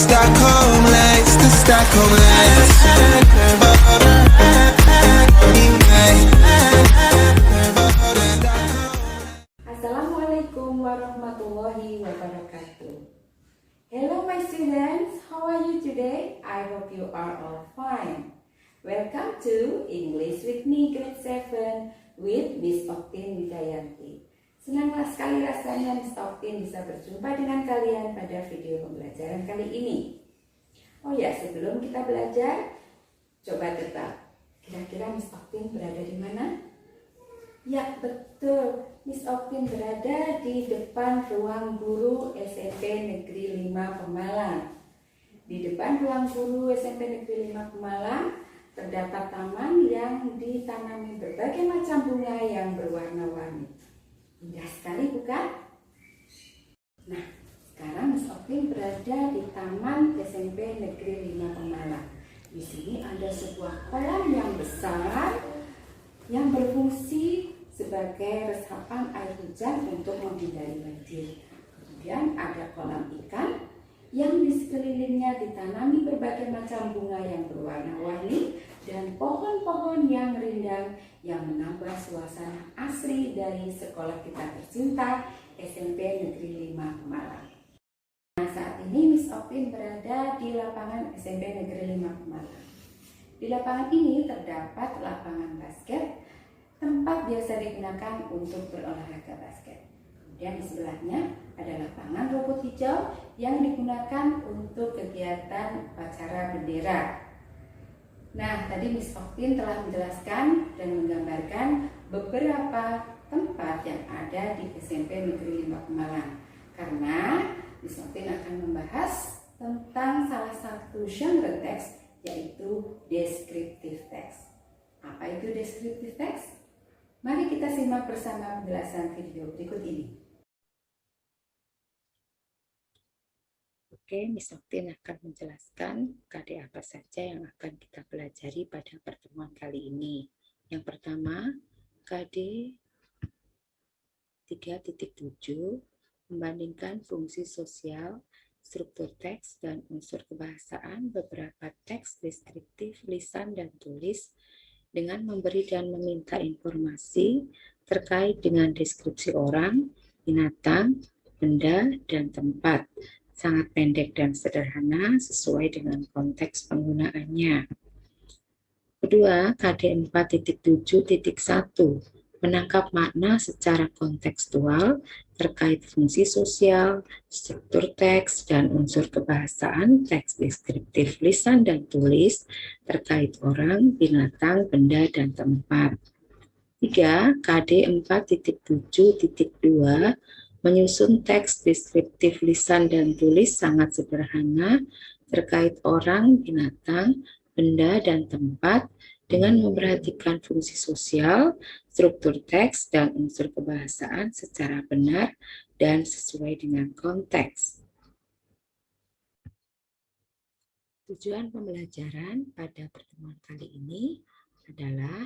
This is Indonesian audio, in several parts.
Stockholm lights, the Stockholm lights. Assalamualaikum warahmatullahi wabarakatuh. Hello my students, how are you today? I hope you are all fine. Welcome to English with me grade 7 with Miss Oktin Widayanti. Senanglah sekali rasanya Miss Oktin bisa berjumpa dengan kalian pada video pembelajaran kali ini. Oh ya, sebelum kita belajar, coba tebak. Kira-kira Miss Oktin berada di mana? Ya, betul. Miss Oktin berada di depan ruang guru SMP Negeri 5 Pemalang. Di depan ruang guru SMP Negeri 5 Pemalang terdapat taman yang ditanami berbagai macam bunga yang berwarna-warni. Indah sekali, bukan? Nah, sekarang Miss Oktin berada di Taman SMP Negeri 5 Pemalang. Di sini ada sebuah kolam yang besar yang berfungsi sebagai resapan air hujan untuk menghindari banjir. Kemudian ada kolam ikan yang di sekelilingnya ditanami berbagai macam bunga yang berwarna-warni dan pohon-pohon yang rindang yang menambah suasana asri dari sekolah kita tercinta SMP Negeri 5 Pemalang. Nah, saat ini Miss Oktin berada di lapangan SMP Negeri 5 Pemalang. Di lapangan ini terdapat lapangan basket, tempat biasa digunakan untuk berolahraga basket. Kemudian di sebelahnya ada lapangan rumput hijau yang digunakan untuk kegiatan upacara bendera. Nah, tadi Miss Oktin telah menjelaskan dan menggambarkan beberapa tempat yang ada di SMP Negeri 5 Pemalang. Karena Miss Oktin akan membahas tentang salah satu genre teks, yaitu descriptive text. Apa itu descriptive text? Mari kita simak bersama penjelasan video berikut ini. Oke, Miss Oktin akan menjelaskan KD apa saja yang akan kita pelajari pada pertemuan kali ini. Yang pertama, KD 3.7 membandingkan fungsi sosial, struktur teks, dan unsur kebahasaan beberapa teks deskriptif lisan dan tulis dengan memberi dan meminta informasi terkait dengan deskripsi orang, binatang, benda, dan tempat. Sangat pendek dan sederhana sesuai dengan konteks penggunaannya. Kedua, KD 4.7.1 menangkap makna secara kontekstual terkait fungsi sosial, struktur teks, dan unsur kebahasaan teks deskriptif lisan dan tulis terkait orang, binatang, benda, dan tempat. 3. KD 4.7.2 menyusun teks deskriptif lisan dan tulis sangat sederhana terkait orang, binatang, benda, dan tempat dengan memperhatikan fungsi sosial, struktur teks, dan unsur kebahasaan secara benar dan sesuai dengan konteks. Tujuan pembelajaran pada pertemuan kali ini adalah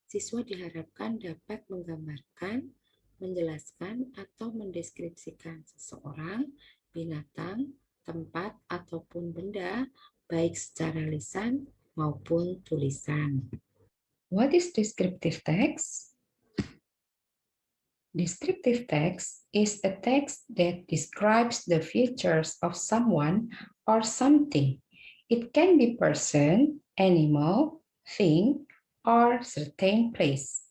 siswa diharapkan dapat menggambarkan, menjelaskan, atau mendeskripsikan seseorang, binatang, tempat, ataupun benda, baik secara lisan maupun tulisan. What is descriptive text? Descriptive text is a text that describes the features of someone or something. It can be person, animal, thing, or certain place.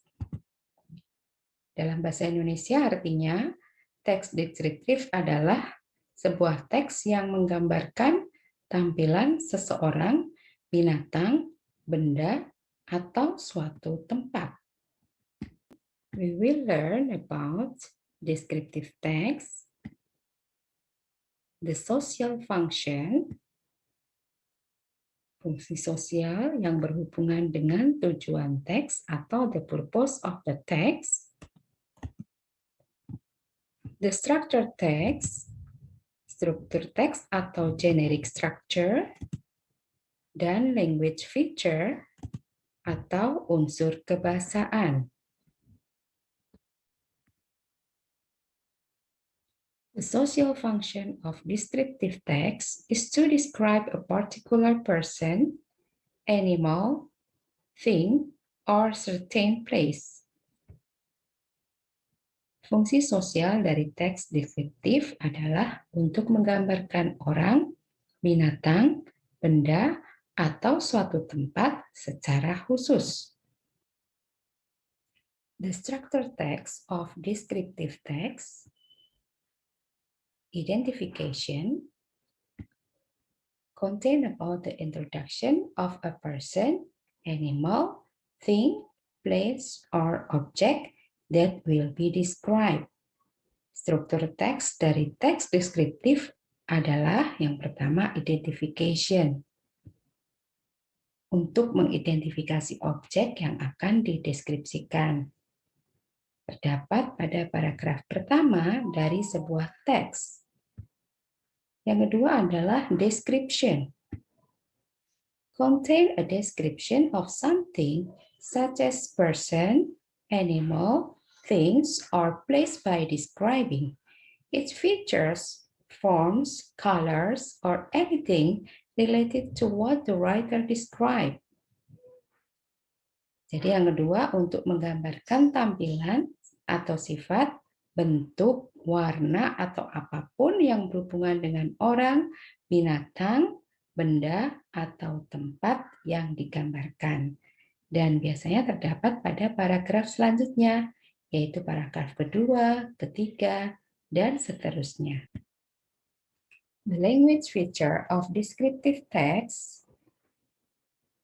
Dalam bahasa Indonesia artinya, teks deskriptif adalah sebuah teks yang menggambarkan tampilan seseorang, binatang, benda, atau suatu tempat. We will learn about descriptive text, the social function, fungsi sosial yang berhubungan dengan tujuan teks atau the purpose of the text, the structure text, struktur teks atau generic structure, dan language feature atau unsur kebahasaan. The social function of descriptive text is to describe a particular person, animal, thing, or certain place. Fungsi sosial dari teks deskriptif adalah untuk menggambarkan orang, binatang, benda, atau suatu tempat secara khusus. The structure text of descriptive text: identification, contain about the introduction of a person, animal, thing, place, or object that will be described. Struktur teks dari teks deskriptif adalah yang pertama identification. Untuk mengidentifikasi objek yang akan dideskripsikan. Terdapat pada paragraf pertama dari sebuah teks. Yang kedua adalah description. Contain a description of something such as person, animal, things, or place by describing its features, forms, colors, or anything related to what the writer described. Jadi yang kedua untuk menggambarkan tampilan atau sifat, bentuk, warna, atau apapun yang berhubungan dengan orang, binatang, benda, atau tempat yang digambarkan. Dan biasanya terdapat pada paragraf selanjutnya, yaitu paragraf kedua, ketiga, dan seterusnya. The language feature of descriptive text.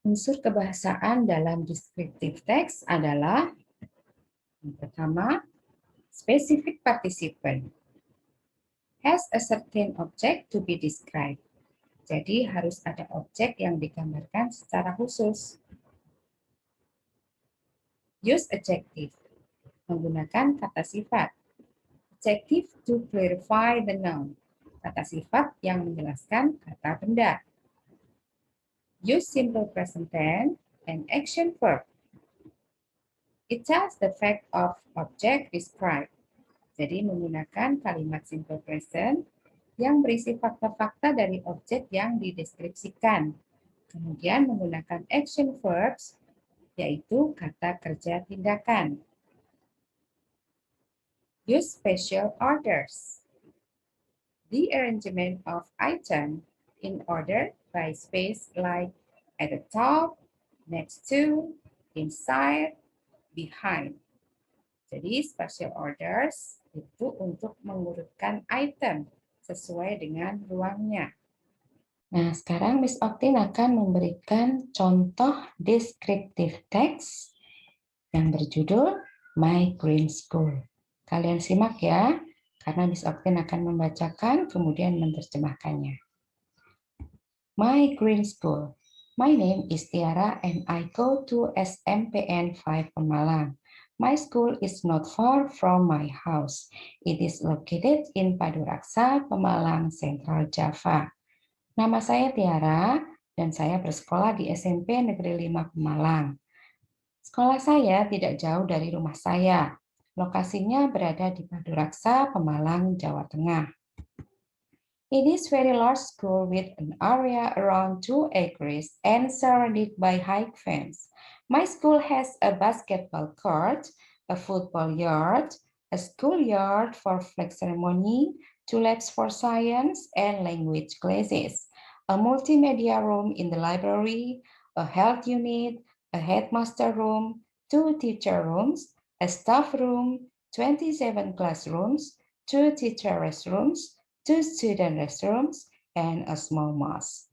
Unsur kebahasaan dalam descriptive text adalah yang pertama, specific participant has a certain object to be described. Jadi harus ada objek yang digambarkan secara khusus. Use adjective, menggunakan kata sifat. Adjective to clarify the noun, kata sifat yang menjelaskan kata benda. Use simple present tense and action verb. It tells the fact of object described. Jadi menggunakan kalimat simple present yang berisi fakta-fakta dari objek yang dideskripsikan. Kemudian menggunakan action verbs, yaitu kata kerja tindakan. Use special orders. The arrangement of item in order by space like at the top, next to, inside, behind. Jadi special orders itu untuk mengurutkan item sesuai dengan ruangnya. Nah, sekarang Miss Oktin akan memberikan contoh descriptive text yang berjudul My Green School. Kalian simak ya, karena Miss Oktin akan membacakan kemudian menerjemahkannya. My Green School. My name is Tiara and I go to SMPN 5 Pemalang. My school is not far from my house. It is located in Paduraksa, Pemalang, Central Java. Nama saya Tiara dan saya bersekolah di SMP Negeri 5 Pemalang. Sekolah saya tidak jauh dari rumah saya. Lokasinya berada di Paduraksa, Pemalang, Jawa Tengah. It is very large school with an area around 2 acres and surrounded by high fence. My school has a basketball court, a football yard, a schoolyard for flag ceremony, 2 labs for science and language classes, a multimedia room in the library, a health unit, a headmaster room, 2 teacher rooms, a staff room, 27 classrooms, 2 teacher restrooms, 2 student restrooms, and a small mosque.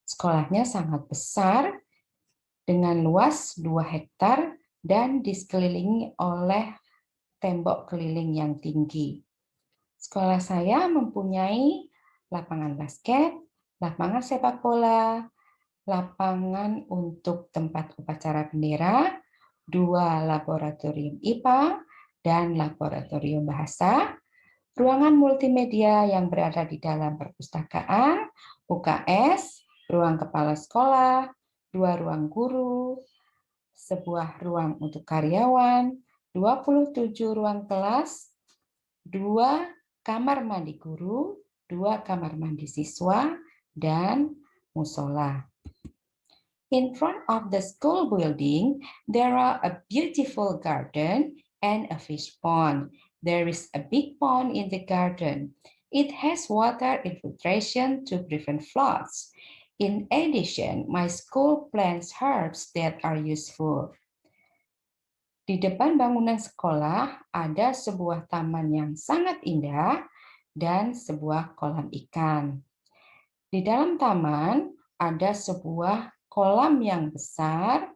Sekolahnya sangat besar dengan luas 2 hektar dan disekelilingi oleh tembok keliling yang tinggi. Sekolah saya mempunyai lapangan basket, lapangan sepak bola, lapangan untuk tempat upacara bendera, 2 laboratorium IPA, dan laboratorium bahasa, ruangan multimedia yang berada di dalam perpustakaan, UKS, ruang kepala sekolah, 2 ruang guru, sebuah ruang untuk karyawan, 27 ruang kelas, 2 kamar mandi guru, 2 kamar mandi siswa, dan musola. In front of the school building, there are a beautiful garden and a fish pond. There is a big pond in the garden. It has water infiltration to prevent floods. In addition, my school plants herbs that are useful. Di depan bangunan sekolah ada sebuah taman yang sangat indah dan sebuah kolam ikan. Di dalam taman ada sebuah kolam yang besar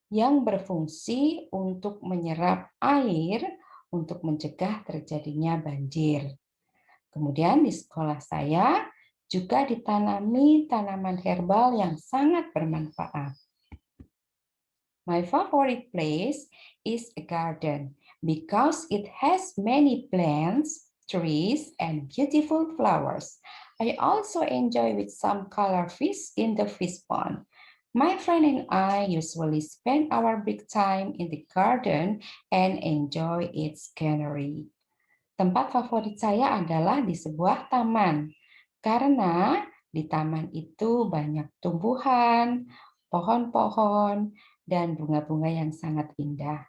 yang berfungsi untuk menyerap air untuk mencegah terjadinya banjir. Kemudian di sekolah saya juga ditanami tanaman herbal yang sangat bermanfaat. My favorite place is a garden because it has many plants, trees, and beautiful flowers. I also enjoy with some color fish in the fish pond. My friend and I usually spend our break time in the garden and enjoy its scenery. Tempat favorit saya adalah di sebuah taman, karena di taman itu banyak tumbuhan, pohon-pohon, dan bunga-bunga yang sangat indah.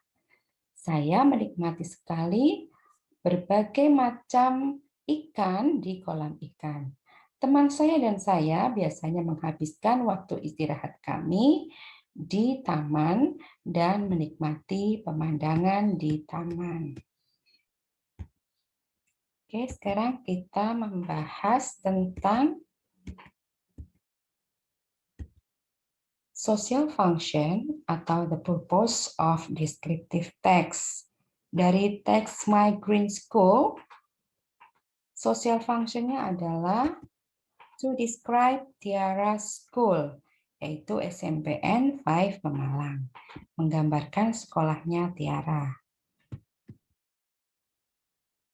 Saya menikmati sekali berbagai macam ikan di kolam ikan. Teman saya dan saya biasanya menghabiskan waktu istirahat kami di taman dan menikmati pemandangan di taman. Oke, sekarang kita membahas tentang social function atau the purpose of descriptive text. Dari teks My Green School, social function-nya adalah to describe Tiara's school, yaitu SMPN 5 Pemalang, menggambarkan sekolahnya Tiara.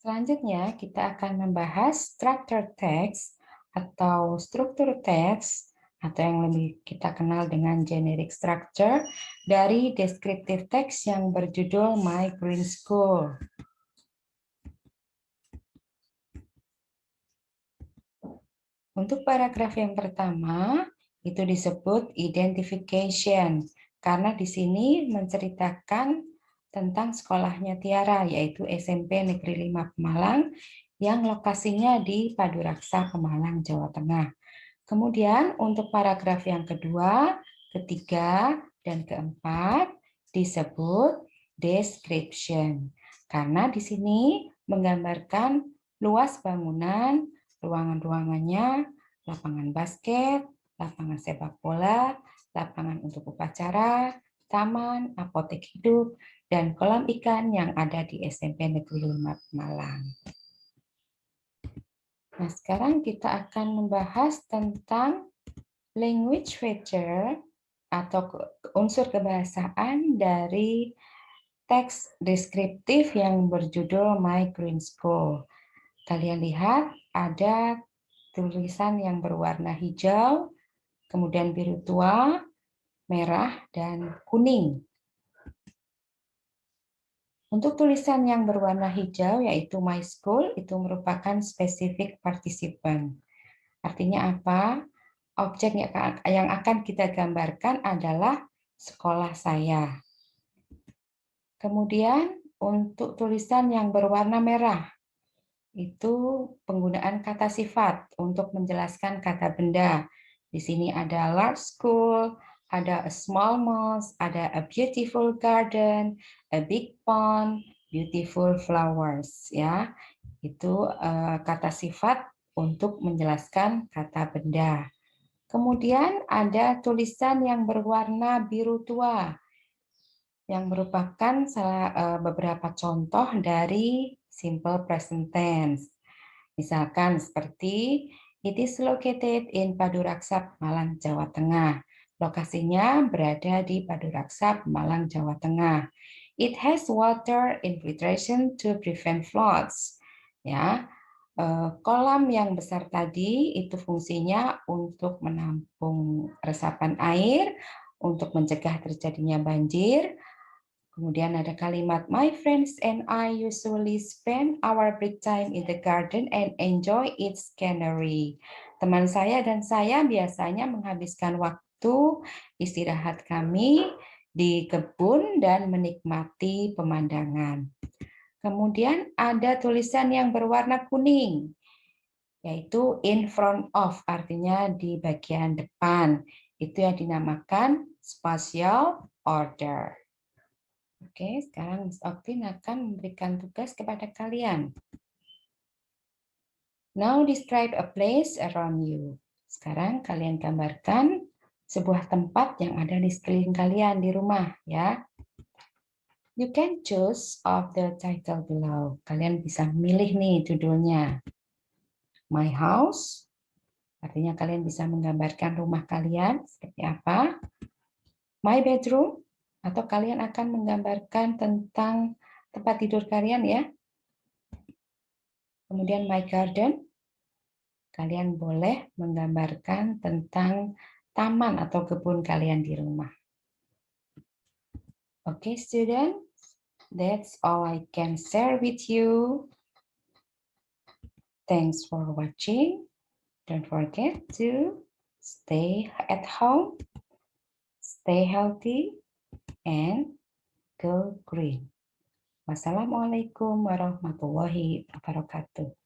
Selanjutnya, kita akan membahas structure text atau struktur teks, atau yang lebih kita kenal dengan generic structure, dari descriptive text yang berjudul My Green School. Untuk paragraf yang pertama, itu disebut identification, karena di sini menceritakan tentang sekolahnya Tiara, yaitu SMP Negeri 5 Pemalang, yang lokasinya di Paduraksa, Pemalang, Jawa Tengah. Kemudian untuk paragraf yang kedua, ketiga, dan keempat disebut description, karena di sini menggambarkan luas bangunan, ruangan-ruangannya, lapangan basket, lapangan sepak bola, lapangan untuk upacara, taman, apotek hidup, dan kolam ikan yang ada di SMP Negeri 5 Pemalang. Nah, sekarang kita akan membahas tentang language feature atau unsur kebahasaan dari teks deskriptif yang berjudul My Green School. Kalian lihat ada tulisan yang berwarna hijau, kemudian biru tua, merah, dan kuning. Untuk tulisan yang berwarna hijau, yaitu My School, itu merupakan specific participant. Artinya apa? Objek yang akan kita gambarkan adalah sekolah saya. Kemudian untuk tulisan yang berwarna merah, itu penggunaan kata sifat untuk menjelaskan kata benda. Di sini ada large school, ada a small mosque, ada a beautiful garden, a big pond, beautiful flowers. Ya, itu kata sifat untuk menjelaskan kata benda. Kemudian ada tulisan yang berwarna biru tua, yang merupakan beberapa contoh dari simple present tense. Misalkan seperti, it is located in Paduraksa, Pemalang, Jawa Tengah. Lokasinya berada di Paduraksa, Pemalang, Jawa Tengah. It has water infiltration to prevent floods. Ya, kolam yang besar tadi itu fungsinya untuk menampung resapan air, untuk mencegah terjadinya banjir. Kemudian ada kalimat, my friends and I usually spend our break time in the garden and enjoy its scenery. Teman saya dan saya biasanya menghabiskan waktu istirahat kami di kebun dan menikmati pemandangan. Kemudian ada tulisan yang berwarna kuning, yaitu in front of, artinya di bagian depan. Itu yang dinamakan spatial order. Oke, sekarang Miss Oktin akan memberikan tugas kepada kalian. Now describe a place around you. Sekarang kalian gambarkan sebuah tempat yang ada di sekeliling kalian di rumah, ya. You can choose of the title below. Kalian bisa milih nih judulnya. My house, artinya kalian bisa menggambarkan rumah kalian seperti apa. My bedroom, atau kalian akan menggambarkan tentang tempat tidur kalian, ya. Kemudian my garden, kalian boleh menggambarkan tentang taman atau kebun kalian di rumah. Okay, students, that's all I can share with you. Thanks for watching. Don't forget to stay at home, stay healthy, and go green. Wassalamualaikum warahmatullahi wabarakatuh.